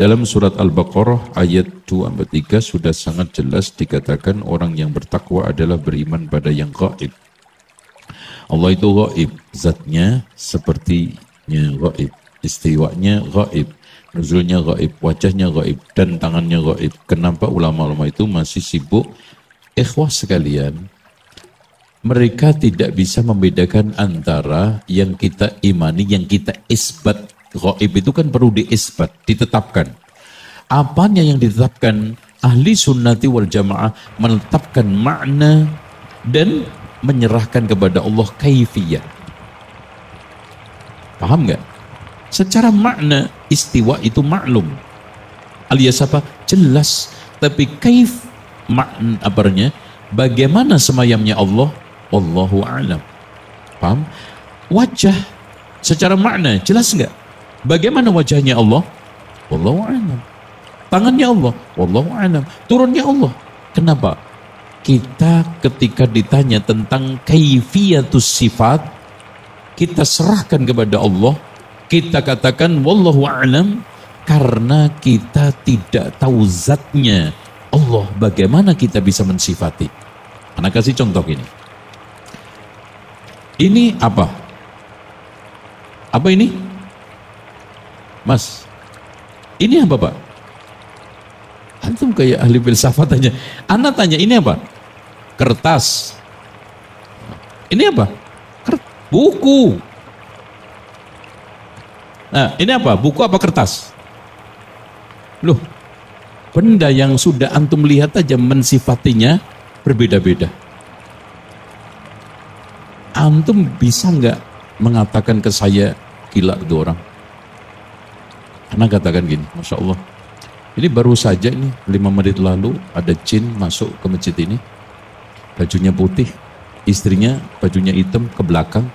Dalam surat Al-Baqarah ayat 2-3 sudah sangat jelas dikatakan orang yang bertakwa adalah beriman pada yang gaib. Allah itu gaib, zatnya sepertinya gaib, istiwanya gaib, nuzulnya gaib, wajahnya gaib, dan tangannya gaib. Kenapa ulama-ulama itu masih sibuk? Ikhwah sekalian, mereka tidak bisa membedakan antara yang kita imani, yang kita isbat. Gaib itu kan perlu diisbat, ditetapkan. Apanya yang ditetapkan? Ahli sunnati wal jamaah menetapkan makna dan menyerahkan kepada Allah kaifiyah. Paham nggak? Secara makna istiwa itu maklum, alias apa? Jelas. Tapi kaif makna apanya? Bagaimana semayamnya Allah? Wallahu a'lam. Paham? Wajah secara makna jelas nggak? Bagaimana wajahnya Allah? Wallahu a'lam. Tangannya Allah? Wallahu a'lam. Turunnya Allah? Kenapa? Kita ketika ditanya tentang kaifiyatus sifat, kita serahkan kepada Allah, kita katakan wallahu a'lam, karena kita tidak tahu zatnya Allah. Bagaimana kita bisa mensifati? Anak kasih contoh ini. Ini apa? Apa ini? Mas, ini apa Pak? Antum kayak ahli filsafat aja. Anak tanya, ini apa? Kertas. Ini apa? Buku. Nah, ini apa? Buku apa kertas? Loh, benda yang sudah antum lihat aja mensifatinya berbeda-beda. Antum bisa nggak mengatakan ke saya gila itu orang? Karena katakan gini, Masya Allah, ini baru saja ini 5 menit lalu ada jin masuk ke masjid ini, bajunya putih, istrinya bajunya hitam ke belakang,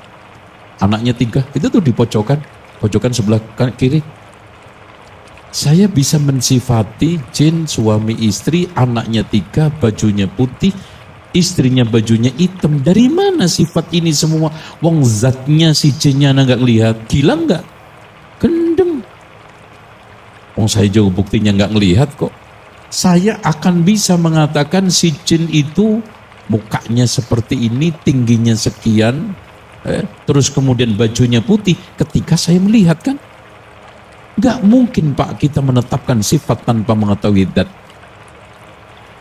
anaknya 3, itu tuh di pojokan sebelah kiri. Saya bisa mensifati jin suami istri, anaknya 3, bajunya putih, istrinya bajunya hitam. Dari mana sifat ini semua? Wong zatnya si jinnya nggak lihat, gila nggak? Gendeng. Wong saya juga buktinya nggak ngelihat kok. Saya akan bisa mengatakan si jin itu mukanya seperti ini, tingginya sekian, terus kemudian bajunya putih ketika saya melihat kan. Nggak mungkin Pak kita menetapkan sifat tanpa mengetahui dat.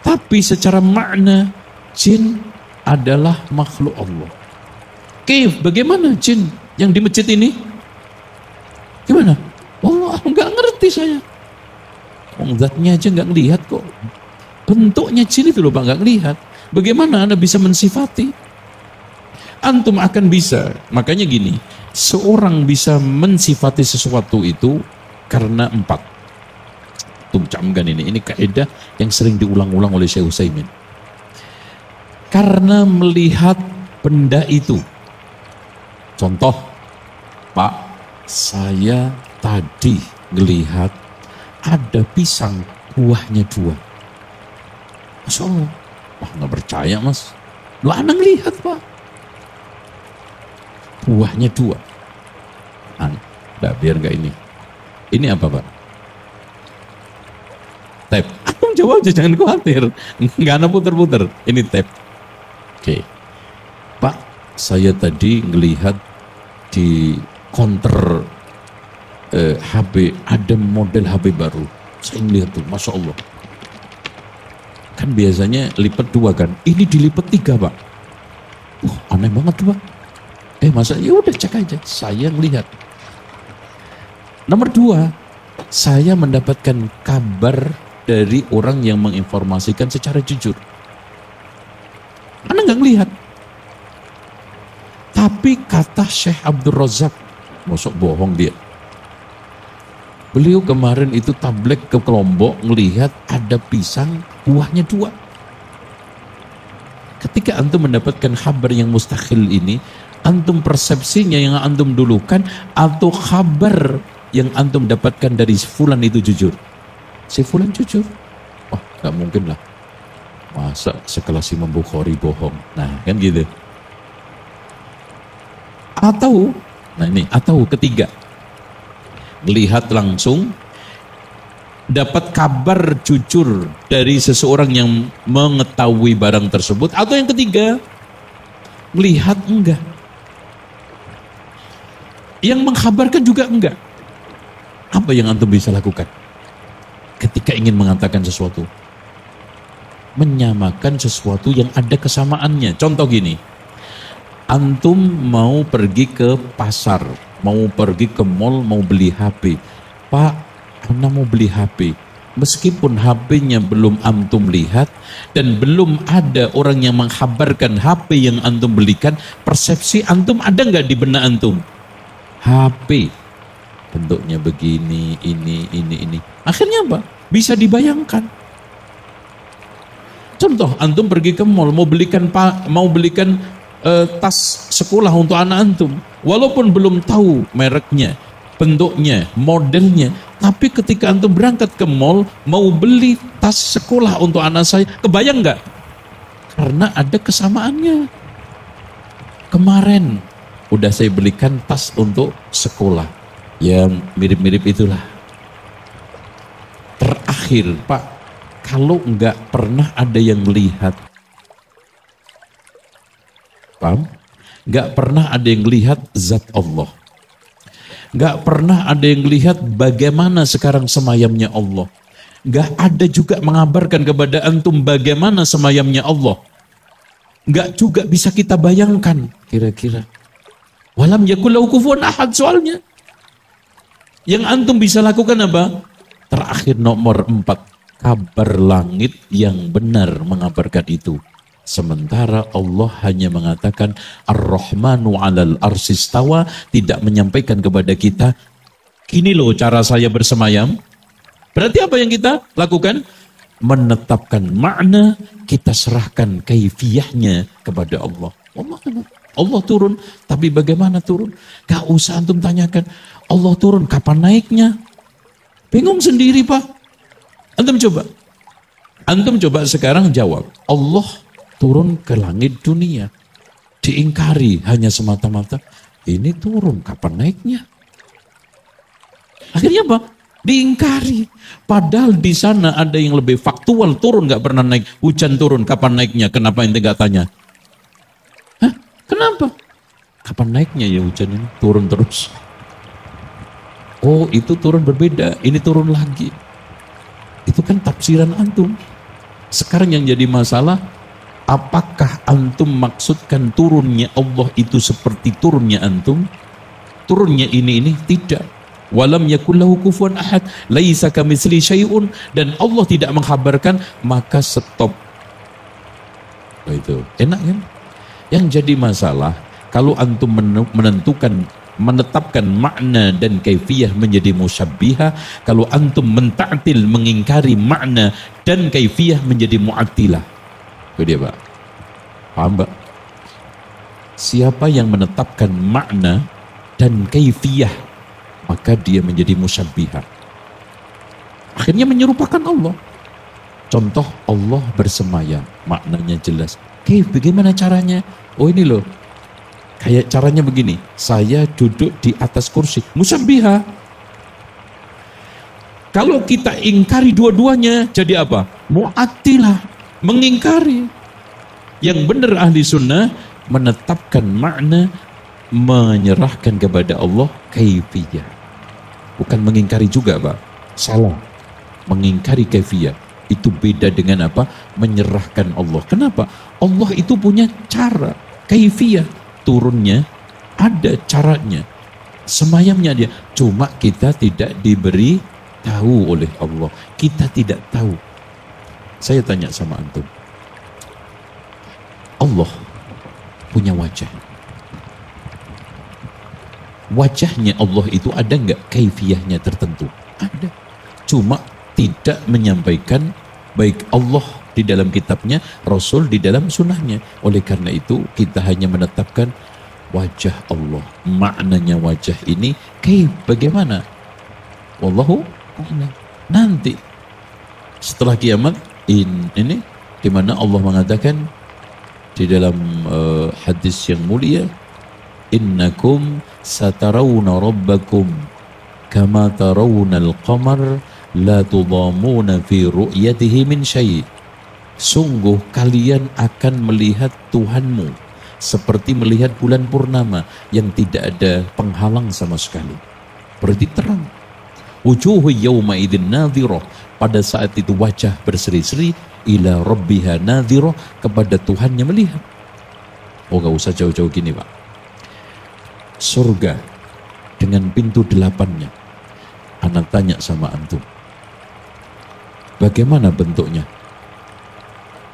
Tapi secara makna jin adalah makhluk Allah. Kaif, bagaimana jin yang di masjid ini? Gimana? Allah nggak ngerti saya. Zatnya aja nggak ngelihat kok. Bentuknya jin itu loh Pak nggak ngelihat. Bagaimana Anda bisa mensifati? Antum akan bisa. Makanya gini, seorang bisa mensifati sesuatu itu karena 4. Antum camkan ini kaidah yang sering diulang-ulang oleh Syekh Utsaimin. Karena melihat benda itu. Contoh, Pak, saya tadi ngelihat ada pisang buahnya 2. Masya Allah. Wah nggak percaya Mas. Lu anak lihat Pak. Buahnya 2. Nah, biar nggak ini. Ini apa Pak? Tap. Aku jawab aja jangan khawatir. Nggak ada puter-puter. Ini tap. Oke. Pak, saya tadi ngelihat di counter HP, ada model HP baru. Saya ngelihat tuh, Masya Allah. Kan biasanya lipat 2 kan. Ini dilipat 3 Pak. Wah aneh banget tuh Pak. Masa ya udah cek aja. Saya ngelihat. Nomor 2, saya mendapatkan kabar dari orang yang menginformasikan secara jujur. Anda nggak ngelihat. Tapi kata Syekh Abdul Razak, mosok bohong dia. Beliau kemarin itu tablek ke Lombok ngelihat ada pisang buahnya 2. Ketika antum mendapatkan kabar yang mustahil ini, antum persepsinya yang antum dulukan atau kabar yang antum dapatkan dari si fulan itu jujur? Si fulan jujur. Wah, gak mungkin lah. Masa sekelas Imam Bukhari bohong? Nah, kan gitu. Atau ketiga, melihat langsung dapat kabar jujur dari seseorang yang mengetahui barang tersebut, atau yang ketiga, melihat enggak. Yang mengkhabarkan juga enggak. Apa yang antum bisa lakukan ketika ingin mengatakan sesuatu? Menyamakan sesuatu yang ada kesamaannya. Contoh gini, antum mau pergi ke pasar, mau pergi ke mall, mau beli HP. Pak, ana mau beli HP. Meskipun HP-nya belum antum lihat dan belum ada orang yang mengkhabarkan HP yang antum belikan, persepsi antum ada nggak di benak antum? HP bentuknya begini, ini. Akhirnya apa? Bisa dibayangkan. Contoh, antum pergi ke mall, mau belikan tas sekolah untuk anak antum, walaupun belum tahu mereknya, bentuknya, modelnya, tapi ketika antum berangkat ke mall mau beli tas sekolah untuk anak saya, kebayang nggak? Karena ada kesamaannya. Kemarin udah saya belikan tas untuk sekolah yang mirip-mirip itulah. Terakhir, Pak, kalau nggak pernah ada yang melihat, paham? Nggak pernah ada yang lihat zat Allah. Nggak pernah ada yang lihat bagaimana sekarang semayamnya Allah. Nggak ada juga mengabarkan kepada antum bagaimana semayamnya Allah. Nggak juga bisa kita bayangkan kira-kira. Walam yakul lahu kufuwan ahad soalnya. Yang antum bisa lakukan apa? Terakhir nomor 4, kabar langit yang benar mengabarkan itu. Sementara Allah hanya mengatakan Ar-Rahmanu 'alal arsy istawa, tidak menyampaikan kepada kita, gini loh cara saya bersemayam. Berarti apa yang kita lakukan? Menetapkan makna, kita serahkan kaifiyahnya kepada Allah. Allah turun, tapi bagaimana turun? Gak usah antum tanyakan, Allah turun kapan naiknya? Bingung sendiri, Pak. Antum coba sekarang jawab, Allah turun ke langit dunia, diingkari hanya semata-mata, ini turun kapan naiknya? Akhirnya apa? Diingkari. Padahal di sana ada yang lebih faktual, turun gak pernah naik. Hujan turun kapan naiknya? Kenapa ente gak tanya? Hah? Kenapa? Kapan naiknya ya hujan ini? Turun terus. Oh, itu turun berbeda, ini turun lagi. Itu kan tafsiran antum. Sekarang yang jadi masalah, apakah antum maksudkan turunnya Allah itu seperti turunnya antum? Turunnya ini tidak. Walam yakul lahu kufuwan ahad, laisa kamitsli syai'un, dan Allah tidak mengkhabarkan, maka stop. Oh, itu enak kan? Yang jadi masalah kalau antum menetapkan makna dan kaifiyah menjadi musyabbihah, kalau antum menta'til mengingkari makna dan kaifiyah menjadi mu'attilah. Itu dia, Pak. Paham, Pak? Siapa yang menetapkan makna dan kaifiyah, maka dia menjadi musyabbihah. Akhirnya menyerupakan Allah. Contoh, Allah bersemayam, maknanya jelas. Bagaimana caranya? Oh, ini loh. Kayak caranya begini, saya duduk di atas kursi, musyabbihah. Kalau kita ingkari dua-duanya, jadi apa? Mu'attilah, mengingkari. Yang benar ahli sunnah menetapkan makna, menyerahkan kepada Allah kaifiyah. Bukan mengingkari juga, Pak. Salah. Mengingkari kaifiyah itu beda dengan apa? Menyerahkan Allah. Kenapa? Allah itu punya cara, kaifiyah. Turunnya ada caranya, semayamnya dia. Cuma kita tidak diberi tahu oleh Allah. Kita tidak tahu. Saya tanya sama antum, Allah punya wajah. Wajahnya Allah itu ada nggak kaifiyahnya tertentu? Ada. Cuma tidak menyampaikan, baik Allah di dalam kitabnya, Rasul di dalam sunnahnya. Oleh karena itu kita hanya menetapkan wajah Allah. Maknanya wajah ini bagaimana? Wallahu a'lam. Nanti setelah kiamat ini di mana Allah mengatakan di dalam hadis yang mulia, innakum satarawna rabbakum kama tarawna al-qamar la tudhamuna fi ru'yatihi min syai'. Sungguh kalian akan melihat Tuhanmu seperti melihat bulan purnama yang tidak ada penghalang sama sekali. Berarti terang. Wujuhu yawma idzin nadhirah, pada saat itu wajah berseri-seri, ila rabbiha nadhirah, kepada Tuhannya melihat. Oh, gak usah jauh-jauh gini, Pak. Surga dengan pintu 8-nya. Anak tanya sama antum, bagaimana bentuknya?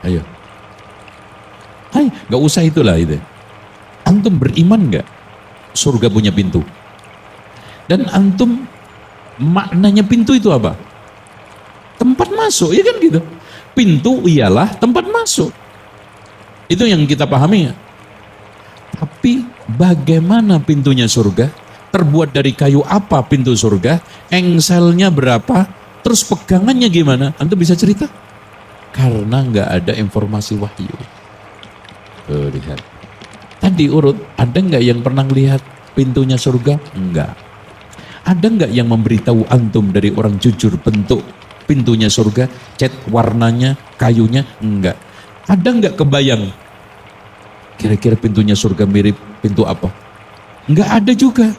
Ayo. Hai, gak usah itulah itu. Antum beriman gak surga punya pintu? Dan antum, maknanya pintu itu apa? Tempat masuk, ya kan gitu. Pintu ialah tempat masuk. Itu yang kita pahami ya. Tapi bagaimana pintunya surga? Terbuat dari kayu apa pintu surga? Engselnya berapa? Terus pegangannya gimana? Antum bisa cerita? Karena nggak ada informasi wahyu. Lihat. Tadi urut, ada nggak yang pernah lihat pintunya surga? Enggak. Ada nggak yang memberitahu antum dari orang jujur bentuk pintunya surga, cat warnanya, kayunya? Enggak. Ada nggak kebayang? Kira-kira pintunya surga mirip pintu apa? Enggak ada juga.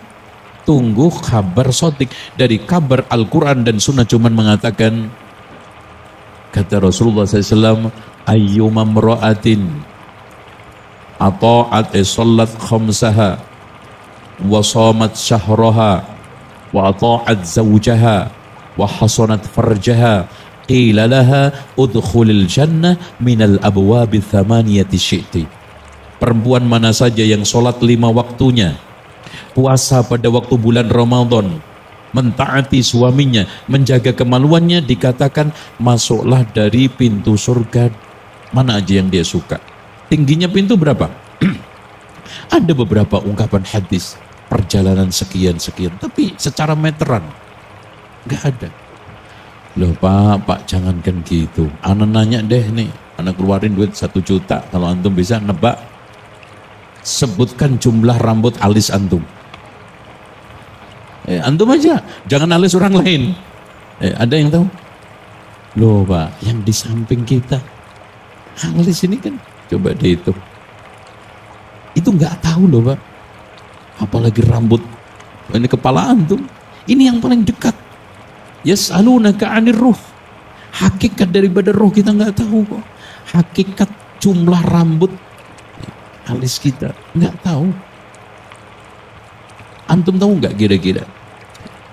Tunggu kabar sotik. Dari kabar Al-Quran dan Sunnah cuman mengatakan, kata Rasulullah SAW, ayyuma mra'atin ata'at sallat khamsaha wa shamat syahraha wa ata'at zawjaha wa hasanat farjaha qila laha udkhulil jannah minal abwabi thamaniyati syi'ti. Perempuan mana saja yang sholat 5 waktunya, puasa pada waktu bulan Ramadan, mentaati suaminya, menjaga kemaluannya, dikatakan masuklah dari pintu surga mana aja yang dia suka. Tingginya pintu berapa? Ada beberapa ungkapan hadis, perjalanan sekian-sekian, tapi secara meteran nggak ada. Loh Pak jangankan gitu. Anak nanya deh nih, anak keluarin duit 1 juta, kalau antum bisa nebak, sebutkan jumlah rambut alis antum. Antum aja, jangan alis orang lain. Ada yang tahu? Loh Pak, yang di samping kita alis ini kan, coba dihitung. Itu nggak tahu loh Pak. Apalagi rambut. Ini kepala antum. Ini yang paling dekat. Yas'alunaka 'anir ruh. Hakikat daripada roh kita nggak tahu kok. Hakikat jumlah rambut alis kita nggak tahu. Antum tahu nggak kira-kira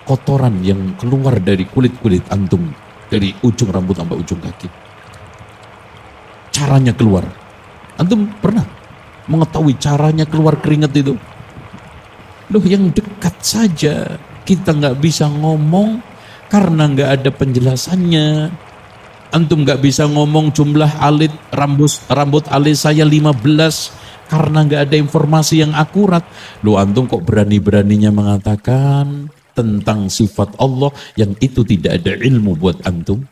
kotoran yang keluar dari kulit antum, dari ujung rambut sampai ujung kaki, caranya keluar? Antum pernah mengetahui caranya keluar keringat itu? Loh, yang dekat saja kita nggak bisa ngomong karena nggak ada penjelasannya. Antum nggak bisa ngomong jumlah alit rambut alis saya 15 karena nggak ada informasi yang akurat. Loh, antum kok berani-beraninya mengatakan tentang sifat Allah yang itu tidak ada ilmu buat antum?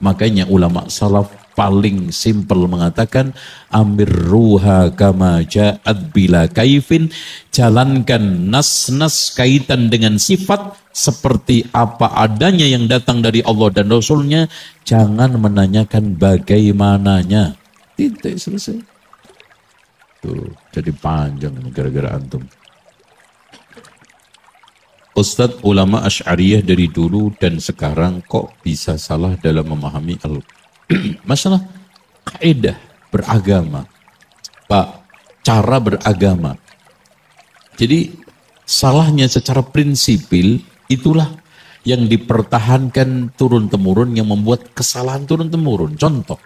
Makanya ulama salaf paling simpel mengatakan, amirruha kama ja'at bila kaifin, jalankan nas-nas kaitan dengan sifat seperti apa adanya yang datang dari Allah dan Rasulnya, jangan menanyakan bagaimananya. Titik, selesai. Tuh, jadi panjang gara-gara antum. Ustadz, ulama Asy'ariyah dari dulu dan sekarang kok bisa salah dalam memahami masalah kaidah beragama, Pak, cara beragama. Jadi salahnya secara prinsipil itulah yang dipertahankan turun-temurun, yang membuat kesalahan turun-temurun. Contoh,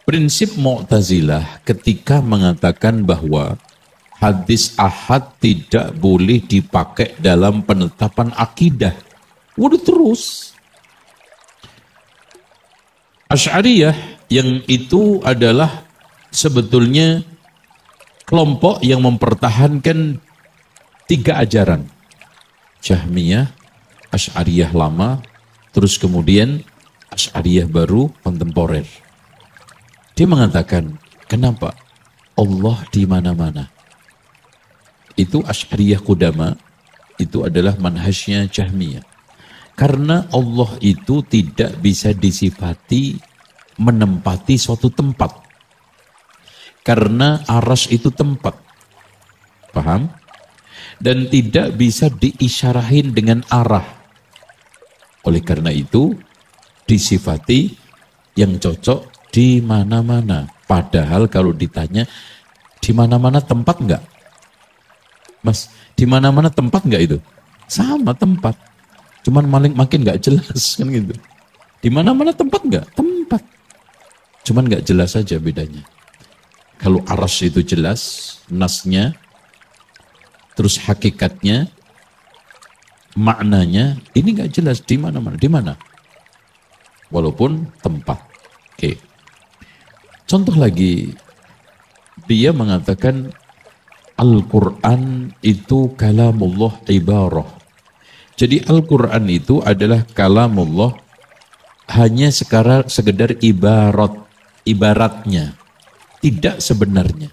prinsip Mu'tazilah ketika mengatakan bahwa hadis ahad tidak boleh dipakai dalam penetapan akidah. Waduh, terus. Asy'ariyah yang itu adalah sebetulnya kelompok yang mempertahankan 3 ajaran. Jahmiyah, Asy'ariyah lama, terus kemudian Asy'ariyah baru kontemporer. Dia mengatakan, kenapa Allah di mana-mana? Itu Asy'ariyah Qudama, itu adalah manhajnya Jahmiyah. Karena Allah itu tidak bisa disifati menempati suatu tempat. Karena arsy itu tempat. Paham? Dan tidak bisa diisyarahin dengan arah. Oleh karena itu, disifati yang cocok di mana-mana. Padahal kalau ditanya, di mana-mana tempat enggak? Mas, di mana-mana tempat enggak itu? Sama tempat. Cuman makin enggak jelas kan gitu. Di mana-mana tempat enggak? Tempat. Cuman enggak jelas saja bedanya. Kalau arsy itu jelas, nasnya, terus hakikatnya, maknanya, ini enggak jelas di mana-mana. Di mana? Walaupun tempat. Oke. Contoh lagi, dia mengatakan Al-Quran itu kalamullah ibarah. Jadi Al-Quran itu adalah kalamullah hanya sekedar ibaratnya, tidak sebenarnya.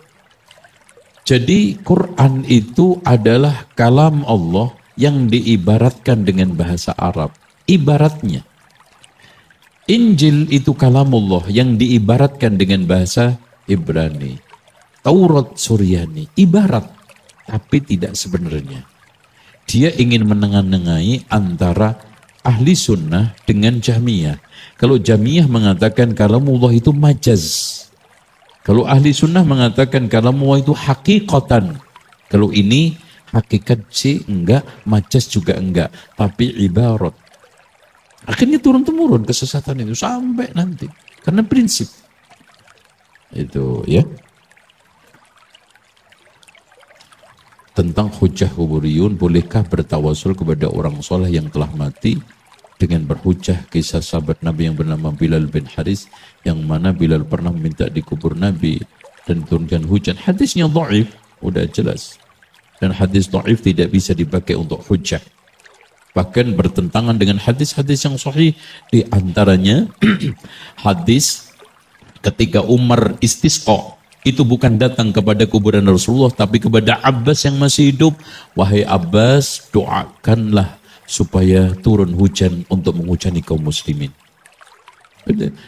Jadi Quran itu adalah kalam Allah yang diibaratkan dengan bahasa Arab. Ibaratnya. Injil itu kalamullah yang diibaratkan dengan bahasa Ibrani. Taurat Suryani. Ibarat, tapi tidak sebenarnya. Dia ingin menengahi antara ahli sunnah dengan Jahmiyah. Kalau Jahmiyah mengatakan kalamullah itu majaz. Kalau ahli sunnah mengatakan kalamullah itu hakikatan. Kalau ini hakikat sih enggak, majaz juga enggak. Tapi ibarat. Akhirnya turun-temurun kesesatan itu sampai nanti. Karena prinsip. Itu ya. Tentang hujah kuburiyun, bolehkah bertawasul kepada orang soleh yang telah mati dengan berhujah kisah sahabat Nabi yang bernama Bilal bin Haris, yang mana Bilal pernah meminta dikubur Nabi dan turunkan hujan. Hadisnya dhaif, udah jelas. Dan hadis dhaif tidak bisa dipakai untuk hujah. Bahkan bertentangan dengan hadis-hadis yang sahih, di antaranya hadis ketika Umar istisqa. Itu bukan datang kepada kuburan Rasulullah, tapi kepada Abbas yang masih hidup. Wahai Abbas, doakanlah supaya turun hujan untuk menghujani kaum muslimin.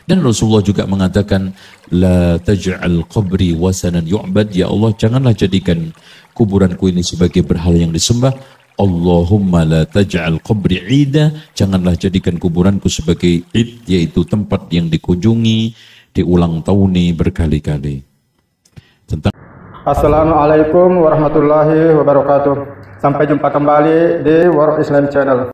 Dan Rasulullah juga mengatakan, La taj'al qabri wasanan yu'bad. Ya Allah, janganlah jadikan kuburanku ini sebagai berhala yang disembah. Allahumma la taj'al qabri ida. Janganlah jadikan kuburanku sebagai id, yaitu tempat yang dikunjungi, diulang tahuni berkali-kali. Assalamualaikum warahmatullahi wabarakatuh. Sampai jumpa kembali di World Islam Channel.